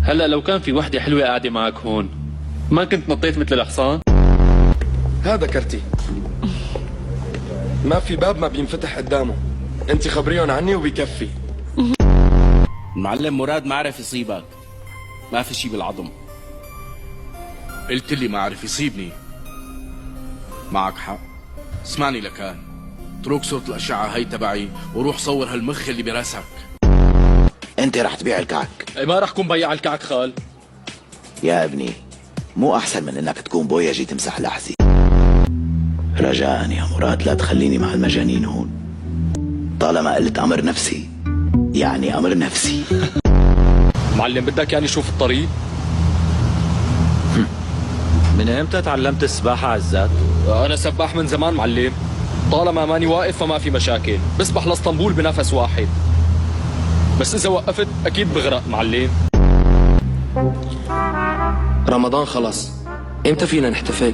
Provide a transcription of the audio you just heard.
هلا لو كان في وحدة حلوة قاعدة معك هون ما كنت نطيت مثل الحصان؟ هذا كرتي، ما في باب ما بينفتح قدامه، انت خبريهم عني وبيكفي. المعلم مراد ما عرف يصيبك، ما في شي بالعظم. قلت لي ما عرف يصيبني. معك حق. اسمعني لكان، اترك صورة الأشعة هي تبعي وروح صور هالمخ اللي براسك. انت رح تبيع الكعك؟ ما رح كون بياع الكعك خال. يا ابني مو احسن من انك تكون بويجي تمسح لحسي؟ رجاء يا مراد لا تخليني مع المجانين هون. طالما قلت امر نفسي يعني امر نفسي. معلم بدك يعني شوف الطريق؟ من امتى تعلمت السباحة عزات؟ انا سباح من زمان معلم، طالما ماني واقف فما في مشاكل، بسبح لاسطنبول بنفس واحد، بس اذا وقفت اكيد بغرق معلم. رمضان خلص، امتى فينا نحتفل؟